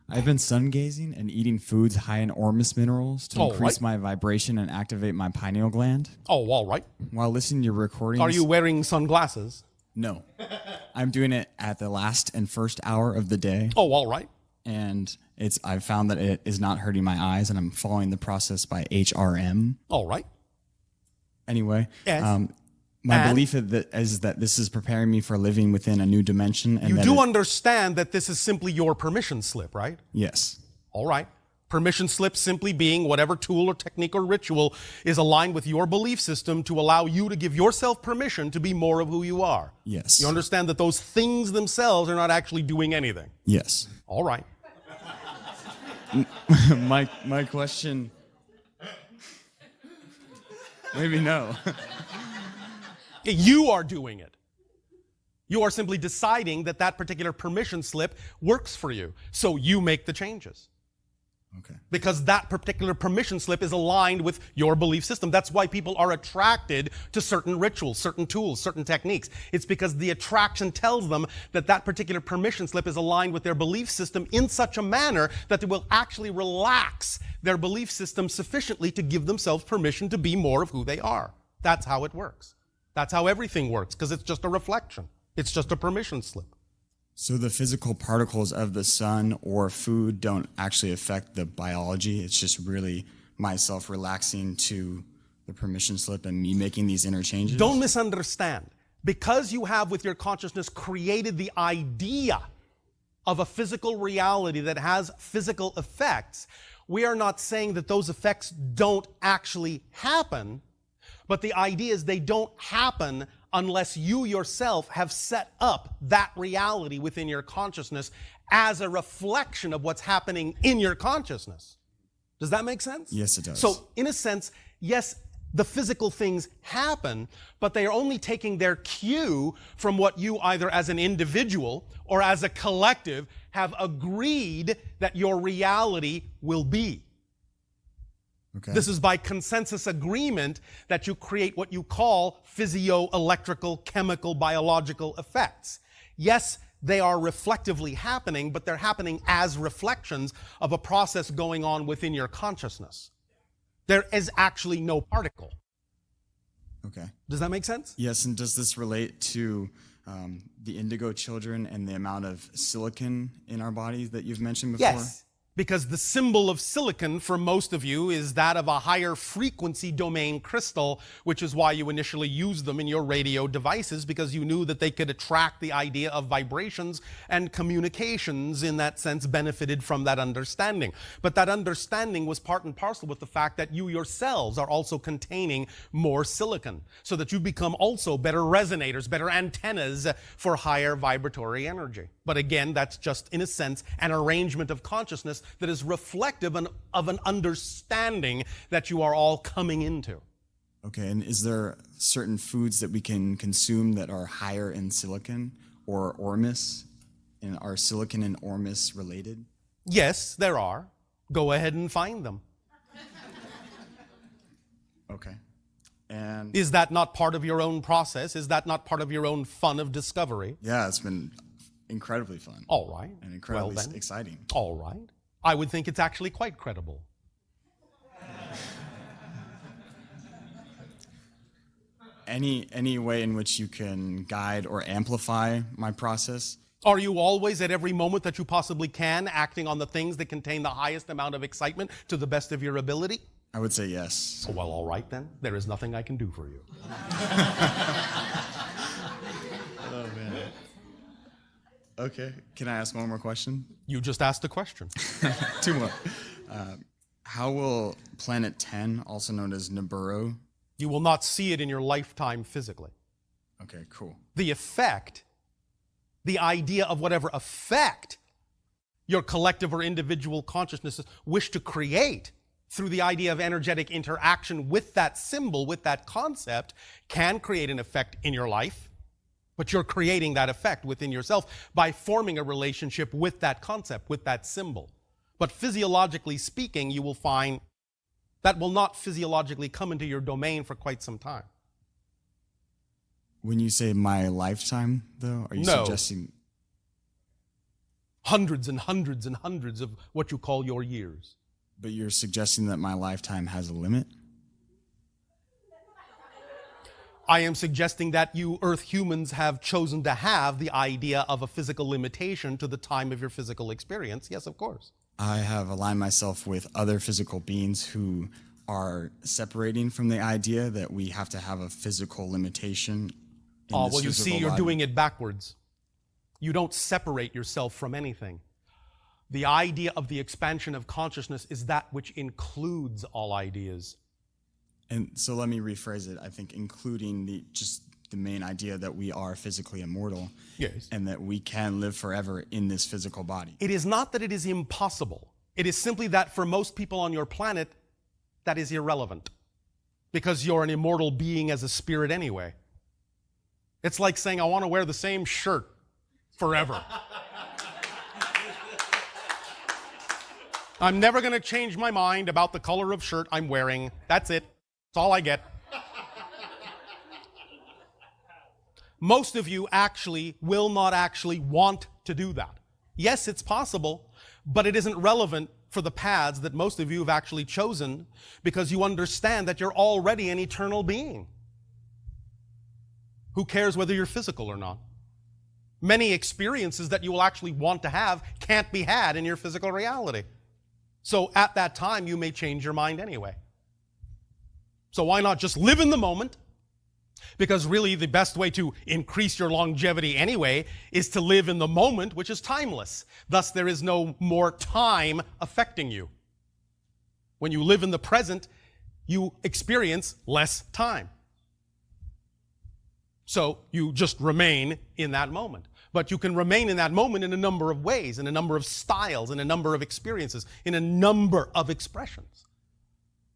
I've been sungazing and eating foods high in Ormus minerals to increase my vibration and activate my pineal gland. Oh, all right. While listening to your recordings... Are you wearing sunglasses? No. I'm doing it at the last and first hour of the day. Oh, all right. And I've found that it is not hurting my eyes, and I'm following the process by HRM. All right. Anyway, yes. My belief is that this is preparing me for living within a new dimension. And you do understand that this is simply your permission slip, right? Yes. All right. Permission slip simply being whatever tool or technique or ritual is aligned with your belief system to allow you to give yourself permission to be more of who you are. Yes. You understand that those things themselves are not actually doing anything. Yes. All right. my question... Maybe no. You are doing it. You are simply deciding that that particular permission slip works for you. So you make the changes. Okay. Because that particular permission slip is aligned with your belief system. That's why people are attracted to certain rituals, certain tools, certain techniques. It's because the attraction tells them that that particular permission slip is aligned with their belief system in such a manner that they will actually relax their belief system sufficiently to give themselves permission to be more of who they are. That's how it works. That's how everything works, because it's just a reflection. It's just a permission slip. So the physical particles of the sun or food don't actually affect the biology. It's just really myself relaxing to the permission slip and me making these interchanges? Don't misunderstand. Because you have with your consciousness created the idea of a physical reality that has physical effects, we are not saying that those effects don't actually happen, but the idea is they don't happen unless you yourself have set up that reality within your consciousness as a reflection of what's happening in your consciousness. Does that make sense? Yes, it does. So, in a sense, yes, the physical things happen, but they are only taking their cue from what you either as an individual or as a collective have agreed that your reality will be. Okay. This is by consensus agreement that you create what you call physio-electrical, chemical, biological effects. Yes, they are reflectively happening, but they're happening as reflections of a process going on within your consciousness. There is actually no particle. Okay. Does that make sense? Yes, and does this relate to the indigo children and the amount of silicon in our bodies that you've mentioned before? Yes. Because the symbol of silicon for most of you is that of a higher frequency domain crystal, which is why you initially used them in your radio devices, because you knew that they could attract the idea of vibrations, and communications in that sense benefited from that understanding. But that understanding was part and parcel with the fact that you yourselves are also containing more silicon, so that you become also better resonators, better antennas for higher vibratory energy. But again, that's just, in a sense, an arrangement of consciousness that is reflective of an understanding that you are all coming into. Okay, and is there certain foods that we can consume that are higher in silicon or Ormus? And are silicon and Ormus related? Yes, there are. Go ahead and find them. Okay. And is that not part of your own process? Is that not part of your own fun of discovery? Yeah, it's been incredibly fun. All right. And incredibly exciting. All right. I would think it's actually quite credible. Any way in which you can guide or amplify my process? Are you always, at every moment that you possibly can, acting on the things that contain the highest amount of excitement to the best of your ability? I would say yes. Well, all right then. There is nothing I can do for you. Oh, man. Okay. Can I ask one more question? You just asked a question. Two more. How will Planet 10, also known as Nibiru? You will not see it in your lifetime physically. Okay, cool. The effect, the idea of whatever effect your collective or individual consciousnesses wish to create through the idea of energetic interaction with that symbol, with that concept, can create an effect in your life. But you're creating that effect within yourself by forming a relationship with that concept, with that symbol. But physiologically speaking, you will find that will not physiologically come into your domain for quite some time. When you say my lifetime, though, are you suggesting... Hundreds and hundreds and hundreds of what you call your years. But you're suggesting that my lifetime has a limit? I am suggesting that you Earth humans have chosen to have the idea of a physical limitation to the time of your physical experience. Yes, of course. I have aligned myself with other physical beings who are separating from the idea that we have to have a physical limitation. Oh, well, you see, you're doing it backwards. You don't separate yourself from anything. The idea of the expansion of consciousness is that which includes all ideas. And so let me rephrase it. I think including just the main idea that we are physically immortal. Yes. And that we can live forever in this physical body. It is not that it is impossible. It is simply that for most people on your planet, that is irrelevant. Because you're an immortal being as a spirit anyway. It's like saying, I want to wear the same shirt forever. I'm never going to change my mind about the color of shirt I'm wearing. That's it. That's all I get. Most of you actually will not actually want to do that. Yes, it's possible, but it isn't relevant for the paths that most of you have actually chosen because you understand that you're already an eternal being. Who cares whether you're physical or not? Many experiences that you will actually want to have can't be had in your physical reality. So at that time, you may change your mind anyway. So why not just live in the moment? Because really the best way to increase your longevity anyway is to live in the moment, which is timeless. Thus, there is no more time affecting you. When you live in the present, you experience less time. So you just remain in that moment. But you can remain in that moment in a number of ways, in a number of styles, in a number of experiences, in a number of expressions.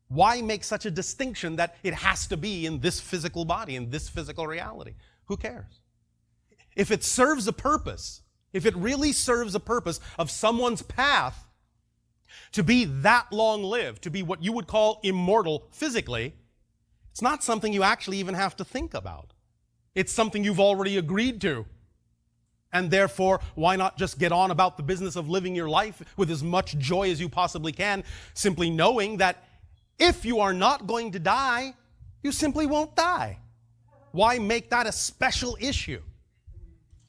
Why make such a distinction that it has to be in this physical body, in this physical reality? Who cares? If it serves a purpose, if it really serves a purpose of someone's path to be that long-lived, to be what you would call immortal physically, it's not something you actually even have to think about. It's something you've already agreed to. And therefore, why not just get on about the business of living your life with as much joy as you possibly can, simply knowing that if you are not going to die, you simply won't die. Why make that a special issue?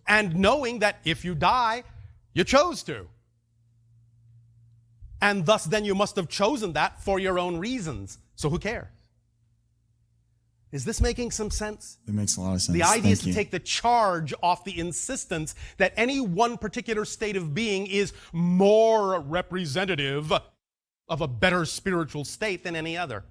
And knowing that if you die, you chose to. And thus then you must have chosen that for your own reasons. So who cares? Is this making some sense? It makes a lot of sense. The idea is to take the charge off the insistence that any one particular state of being is more representative of a better spiritual state than any other.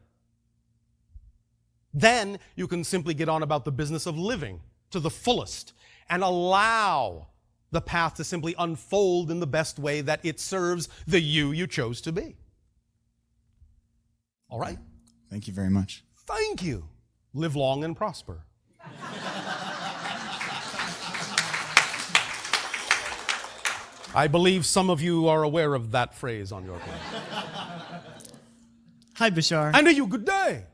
Then you can simply get on about the business of living to the fullest and allow the path to simply unfold in the best way that it serves the you chose to be. All right? Thank you very much. Thank you. Live long and prosper. I believe some of you are aware of that phrase on your planet. Hi, Bashar. And to you, good day.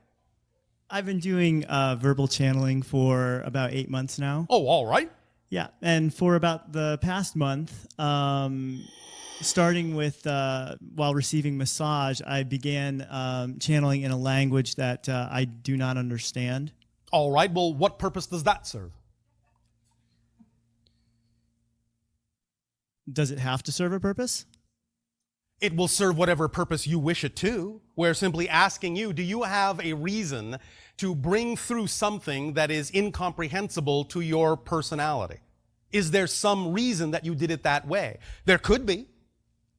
I've been doing verbal channeling for about 8 months now. Oh, all right. Yeah, and for about the past month, starting with while receiving massage, I began channeling in a language that I do not understand. All right. Well, what purpose does that serve? Does it have to serve a purpose? It will serve whatever purpose you wish it to. We're simply asking you, do you have a reason to bring through something that is incomprehensible to your personality? Is there some reason that you did it that way? There could be.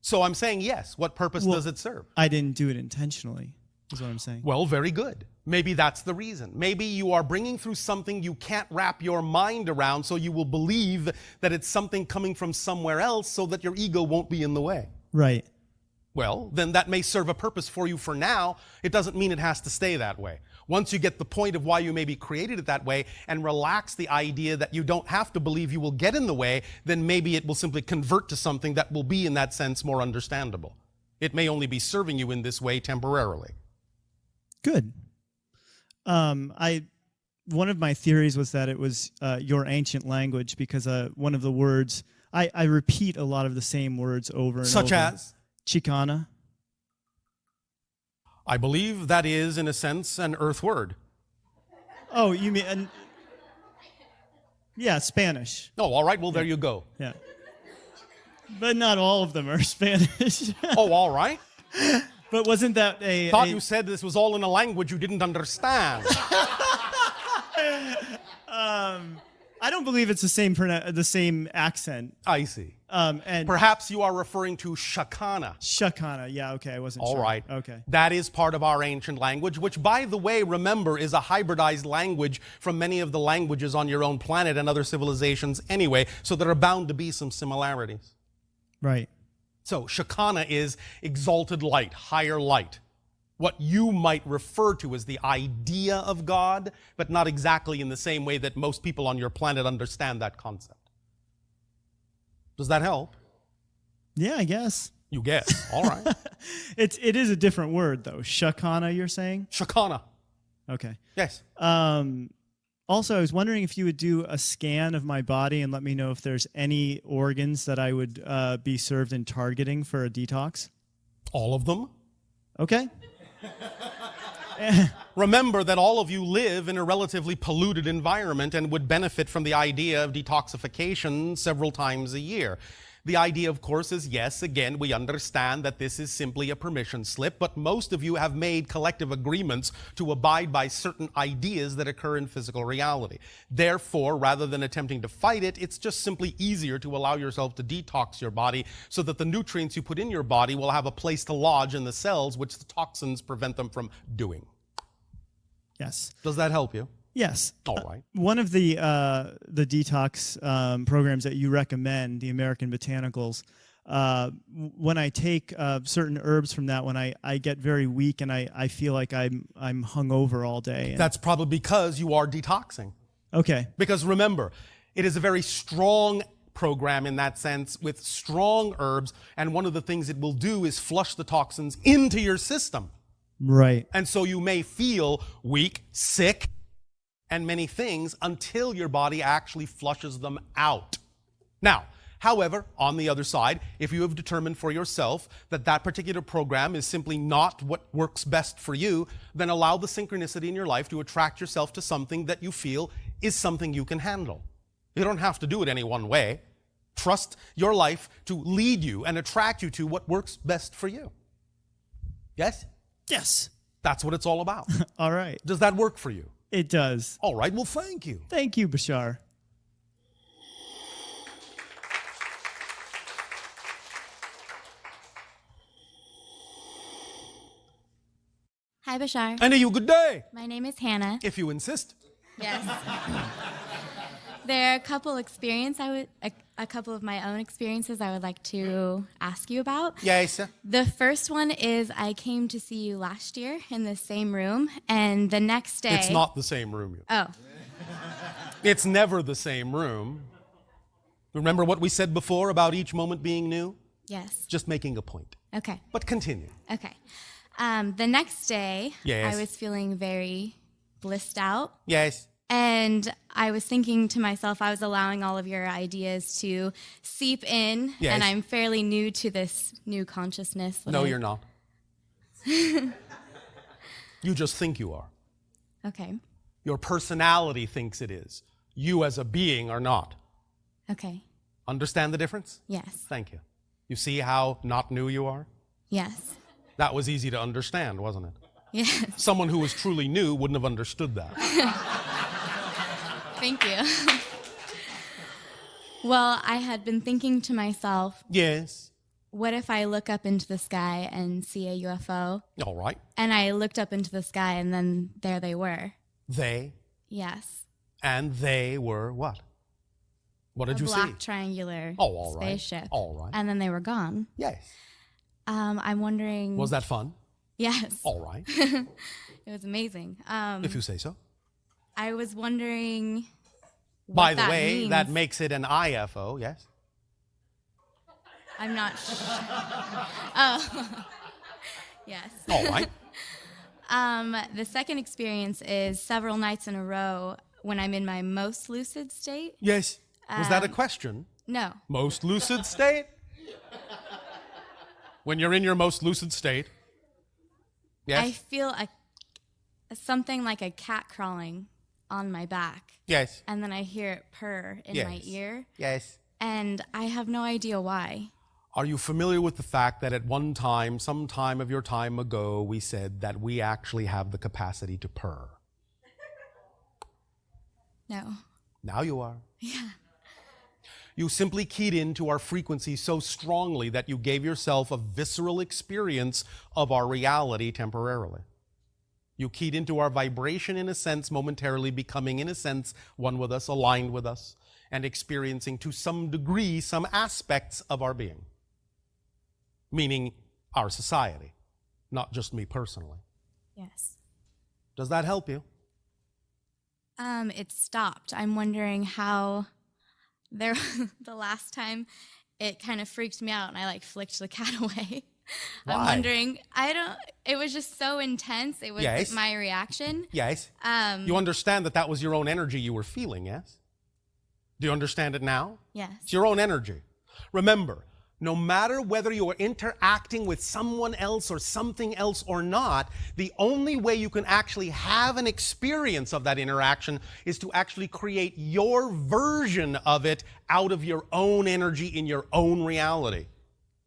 So I'm saying yes. What purpose does it serve? I didn't do it intentionally, is what I'm saying. Well, very good. Maybe that's the reason. Maybe you are bringing through something you can't wrap your mind around, so you will believe that it's something coming from somewhere else so that your ego won't be in the way. Right. Well, then that may serve a purpose for you for now. It doesn't mean it has to stay that way. Once you get the point of why you may be created it that way and relax the idea that you don't have to believe you will get in the way, then maybe it will simply convert to something that will be, in that sense, more understandable. It may only be serving you in this way temporarily. Good. One of my theories was that it was your ancient language because one of the words I repeat a lot of the same words over and over. Such as? Chicana. I believe that is, in a sense, an earth word. Oh, you mean... yeah, Spanish. Oh, all right. Well, there you go. Yeah. But not all of them are Spanish. Oh, all right. But wasn't that a... Thought you said this was all in a language you didn't understand. I don't believe it's the same accent. I see. And Perhaps you are referring to Shakana. Shakana. Yeah, okay, I wasn't All sure. right. Okay. That is part of our ancient language, which, by the way, remember, is a hybridized language from many of the languages on your own planet and other civilizations anyway, so there are bound to be some similarities. Right. So Shakana is exalted light, higher light. What you might refer to as the idea of God, but not exactly in the same way that most people on your planet understand that concept. Does that help? Yeah, I guess. You guess. All right. It is a different word though. Shakana, you're saying? Shakana. Okay. Yes. Also, I was wondering if you would do a scan of my body and let me know if there's any organs that I would be served in targeting for a detox. All of them? Okay. Remember that all of you live in a relatively polluted environment and would benefit from the idea of detoxification several times a year. The idea, of course, is yes, again, we understand that this is simply a permission slip, but most of you have made collective agreements to abide by certain ideas that occur in physical reality. Therefore, rather than attempting to fight it, it's just simply easier to allow yourself to detox your body so that the nutrients you put in your body will have a place to lodge in the cells, which the toxins prevent them from doing. Yes. Does that help you? Yes. All right. One of the detox programs that you recommend, the American Botanicals, when I take certain herbs from that one, I get very weak and I feel like I'm hungover all day. That's probably because you are detoxing. Okay. Because remember, it is a very strong program in that sense with strong herbs, and one of the things it will do is flush the toxins into your system. Right. And so you may feel weak, sick, and many things until your body actually flushes them out. Now, however, on the other side, if you have determined for yourself that that particular program is simply not what works best for you, then allow the synchronicity in your life to attract yourself to something that you feel is something you can handle. You don't have to do it any one way. Trust your life to lead you and attract you to what works best for you. Yes? Yes. That's what it's all about. All right. Does that work for you? It does. All right, well, thank you. Thank you, Bashar. Hi, Bashar. And you, good day. My name is Hannah. If you insist. Yes. There are a couple of my own experiences I would like to ask you about. Yes. The first one is I came to see you last year in the same room, and the next day... It's not the same room. Oh. It's never the same room. Remember what we said before about each moment being new? Yes. Just making a point. Okay. But continue. Okay. The next day, Yes. I was feeling very blissed out. Yes. And I was thinking to myself, I was allowing all of your ideas to seep in, Yes. and I'm fairly new to this new consciousness. No, you're not. You just think you are. Okay. Your personality thinks it is. You as a being are not. Okay. Understand the difference? Yes. Thank you. You see how not new you are? Yes. That was easy to understand, wasn't it? Yes. Someone who was truly new wouldn't have understood that. Thank you. Well, I had been thinking to myself, Yes. what if I look up into the sky and see a UFO? All right. And I looked up into the sky, and then there they were. They. Yes. And they were what? What did you A see? black triangular all right. spaceship. All right. And then they were gone. Yes. I'm wondering... Was that fun? Yes. All right. It was amazing. If you say so. I was wondering what By the that way, means. that makes it an IFO, yes? I'm not sure. Oh. Yes. All right. The second experience is several nights in a row when I'm in my most lucid state. Yes. Was that a question? No. Most lucid state? When you're in your most lucid state. Yes? I feel something like a cat crawling on my back. Yes. And then I hear it purr in my ear. Yes. And I have no idea why. Are you familiar with the fact that at one time, some time of your time ago, we said that we actually have the capacity to purr? No. Now you are. Yeah. You simply keyed into our frequency so strongly that you gave yourself a visceral experience of our reality temporarily. You keyed into our vibration in a sense, momentarily becoming in a sense one with us, aligned with us, and experiencing to some degree some aspects of our being. Meaning our society, not just me personally. Yes. Does that help you? It stopped. I'm wondering how the last time it kind of freaked me out and I flicked the cat away. Why? I'm wondering, it was just so intense. It was my reaction. Yes. You understand that was your own energy you were feeling, yes? Do you understand it now? Yes. It's your own energy. Remember, no matter whether you are interacting with someone else or something else or not, the only way you can actually have an experience of that interaction is to actually create your version of it out of your own energy in your own reality.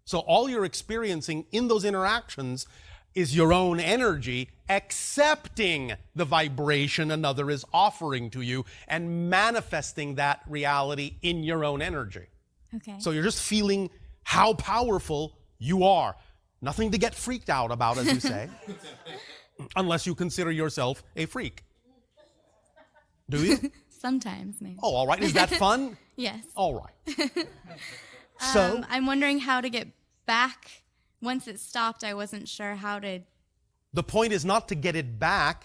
So all you're experiencing in those interactions is your own energy accepting the vibration another is offering to you and manifesting that reality in your own energy. Okay. So you're just feeling how powerful you are. Nothing to get freaked out about, as you say, unless you consider yourself a freak. Do you? Sometimes, maybe. Oh, all right. Is that fun? Yes. All right. So I'm wondering how to get back. Once it stopped, I wasn't sure how to. the point is not to get it back.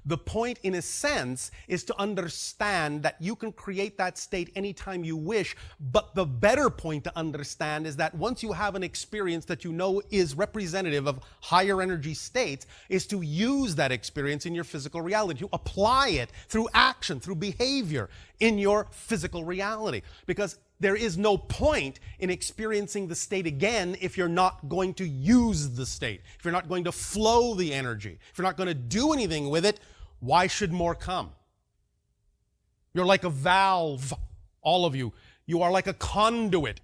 The point, in a sense, is to understand that you can create that state anytime you wish. But the better point to understand is that once you have an experience that you know is representative of higher energy states, is to use that experience in your physical reality, to apply it through action, through behavior in your physical reality. Because there is no point in experiencing the state again if you're not going to use the state, if you're not going to flow the energy, if you're not going to do anything with it. Why should more come? You're like a valve, all of you. You are like a conduit.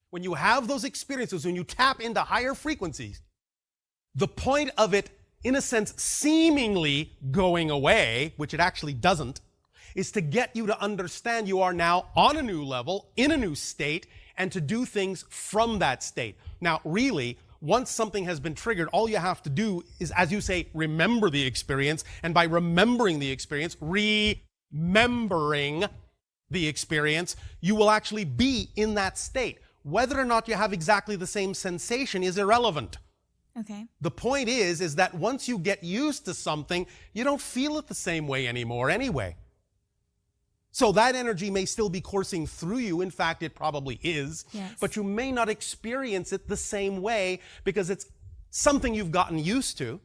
When you have those experiences, when you tap into higher frequencies, the point of it, in a sense, seemingly going away, which it actually doesn't, is to get you to understand you are now on a new level, in a new state, and to do things from that state. Now, really, once something has been triggered, all you have to do is, as you say, remember the experience. And by remembering the experience, remembering the experience, you will actually be in that state. Whether or not you have exactly the same sensation is irrelevant. Okay. The point is that once you get used to something, you don't feel it the same way anymore anyway. So that energy may still be coursing through you. In fact, it probably is. Yes. But you may not experience it the same way because it's something you've gotten used to.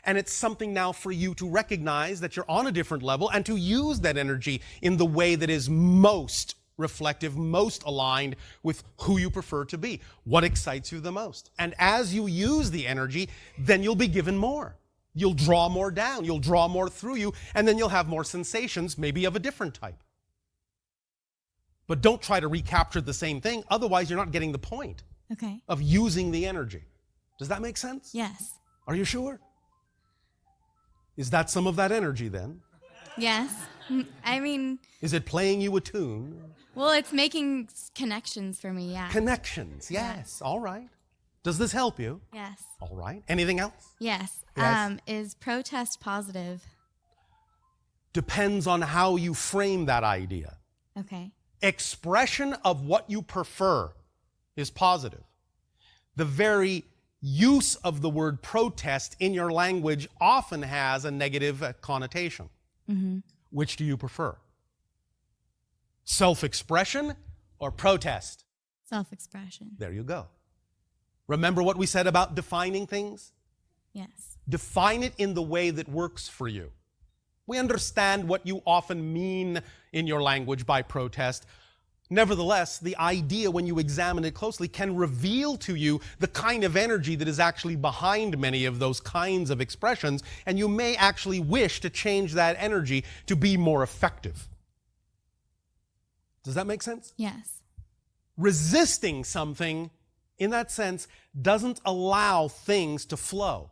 And it's something now for you to recognize that you're on a different level and to use that energy in the way that is most reflective, most aligned with who you prefer to be, what excites you the most. And as you use the energy, then you'll be given more. You'll draw more down, you'll draw more through you, and then you'll have more sensations, maybe of a different type. But don't try to recapture the same thing, otherwise you're not getting the point Okay. of using the energy. Does that make sense? Yes. Are you sure? Is that some of that energy then? Yes. I mean, Is it playing you a tune? well, it's making connections for me, yeah. Connections, yes, all right. Does this help you? Yes. All right. Anything else? Yes. Yes. Is protest positive? Depends on how you frame that idea. Okay. Expression of what you prefer is positive. The very use of the word protest in your language often has a negative connotation. Mm-hmm. Which do you prefer? Self-expression or protest? Self-expression. There you go. Remember what we said about defining things? Yes. Define it in the way that works for you. We understand what you often mean in your language by protest. Nevertheless, the idea, when you examine it closely, can reveal to you the kind of energy that is actually behind many of those kinds of expressions, and you may actually wish to change that energy to be more effective. Does that make sense? Yes. Resisting something, in that sense, doesn't allow things to flow.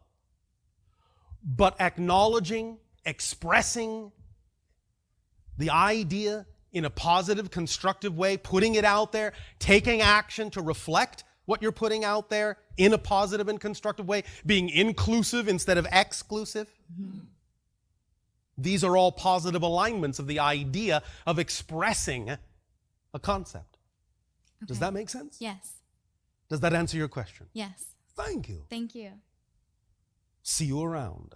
But acknowledging, expressing the idea in a positive, constructive way, putting it out there, taking action to reflect what you're putting out there in a positive and constructive way, being inclusive instead of exclusive. Mm-hmm. These are all positive alignments of the idea of expressing a concept. Okay. Does that make sense? Yes. Does that answer your question? Yes. Thank you. Thank you. See you around.